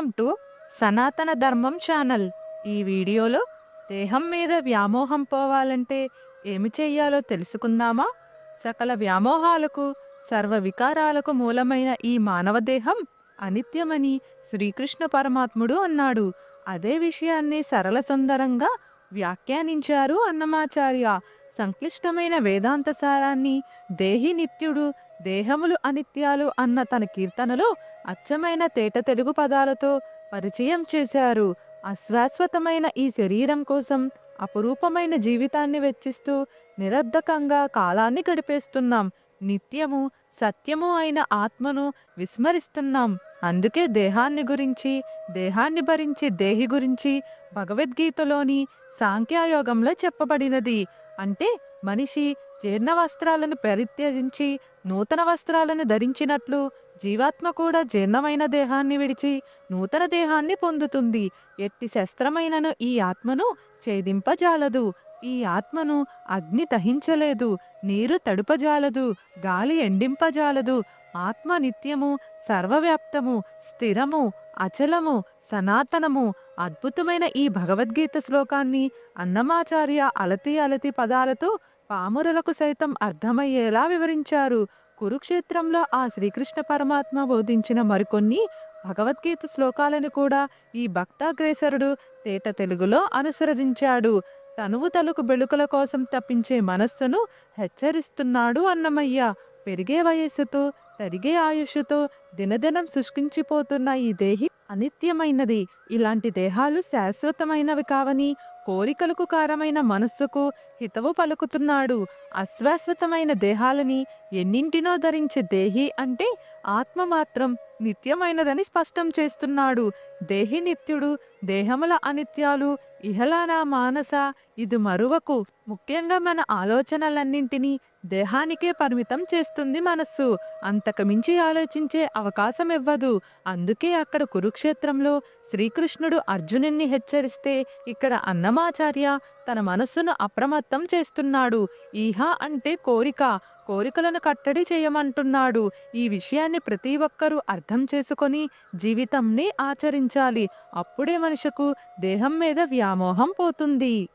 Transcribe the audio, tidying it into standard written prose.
Welcome to సనాతన ధర్మం channel. ఈ వీడియోలో దేహం మీద వ్యామోహం పోవాలంటే ఏమి చెయ్యాలో తెలుసుకుందామా? సకల వ్యామోహాలకు సర్వ వికారాలకు మూలమైన ఈ మానవ దేహం అనిత్యమని శ్రీకృష్ణ పరమాత్ముడు అన్నాడు. అదే విషయాన్ని సరళ సుందరంగా వ్యాఖ్యానించారు అన్నమాచార్య. సంక్లిష్టమైన వేదాంత సారాన్ని దేహి నిత్యుడు దేహములు అనిత్యాలు అన్న తన కీర్తనలో అచ్చమైన తేట తెలుగు పదాలతో పరిచయం చేశారు. అశాశ్వతమైన ఈ శరీరం కోసం అపురూపమైన జీవితాన్ని వెచ్చిస్తూ నిరర్ధకంగా కాలాన్ని గడిపేస్తున్నాం. నిత్యము సత్యము అయిన ఆత్మను విస్మరిస్తున్నాం. అందుకే దేహాన్ని గురించి, దేహాన్ని భరించి దేహి గురించి భగవద్గీతలోని సాంఖ్యయోగంలో చెప్పబడినది. అంటే మనిషి జీర్ణ వస్త్రాలను పరిత్యజించి నూతన వస్త్రాలను ధరించినట్లు జీవాత్మ కూడా జీర్ణమైన దేహాన్ని విడిచి నూతన దేహాన్ని పొందుతుంది. ఎట్టి శస్త్రమైనను ఈ ఆత్మను ఛేదింపజాలదు. ఈ ఆత్మను అగ్ని దహించలేదు, నీరు తడుపజాలదు, గాలి ఎండింపజాలదు. ఆత్మ నిత్యము, సర్వవ్యాప్తము, స్థిరము, అచలము, సనాతనము. అద్భుతమైన ఈ భగవద్గీత శ్లోకాన్ని అన్నమాచార్య అలతి అలతి పదాలతో పామరులకు సైతం అర్థమయ్యేలా వివరించారు. కురుక్షేత్రంలో ఆ శ్రీకృష్ణ పరమాత్మ బోధించిన మరికొన్ని భగవద్గీత శ్లోకాలను కూడా ఈ భక్తాగ్రేసరుడు తేట తెలుగులో అనుసరించాడు. తనువు తలుకు బెళుకుల కోసం తప్పించే మనస్సును హెచ్చరిస్తున్నాడు అన్నమయ్య. పెరిగే వయస్సుతో తరిగే ఆయుష్తో దినదినం శుష్కించిపోతున్న ఈ దేహి అనిత్యమైనది. ఇలాంటి దేహాలు శాశ్వతమైనవి కావని కోరికలకు కారమైన మనస్సుకు హితవు పలుకుతున్నాడు. అశాశ్వతమైన దేహాలని ఎన్నింటినో ధరించే దేహి అంటే ఆత్మ మాత్రం నిత్యమైనదని స్పష్టం చేస్తున్నాడు. దేహి నిత్యుడు, దేహముల అనిత్యాలు, ఇహలానా మానస ఇది మరువకు. ముఖ్యంగా మన ఆలోచనలన్నింటినీ దేహానికే పరిమితం చేస్తుంది మనస్సు. అంతకు మించి ఆలోచించే అవకాశం ఇవ్వదు. అందుకే అక్కడ కురుక్షేత్రంలో శ్రీకృష్ణుడు అర్జునుణ్ణి హెచ్చరిస్తే ఇక్కడ అన్నమాచార్య తన మనస్సును అప్రమత్తం చేస్తున్నాడు. ఈహ అంటే కోరిక, కోరికలను కట్టడి చేయమంటున్నాడు. ఈ విషయాన్ని ప్రతి ఒక్కరూ అర్థం చేసుకొని జీవితంని ఆచరించాలి. అప్పుడే మనిషికు దేహం మీద వ్యామోహం పోతుంది.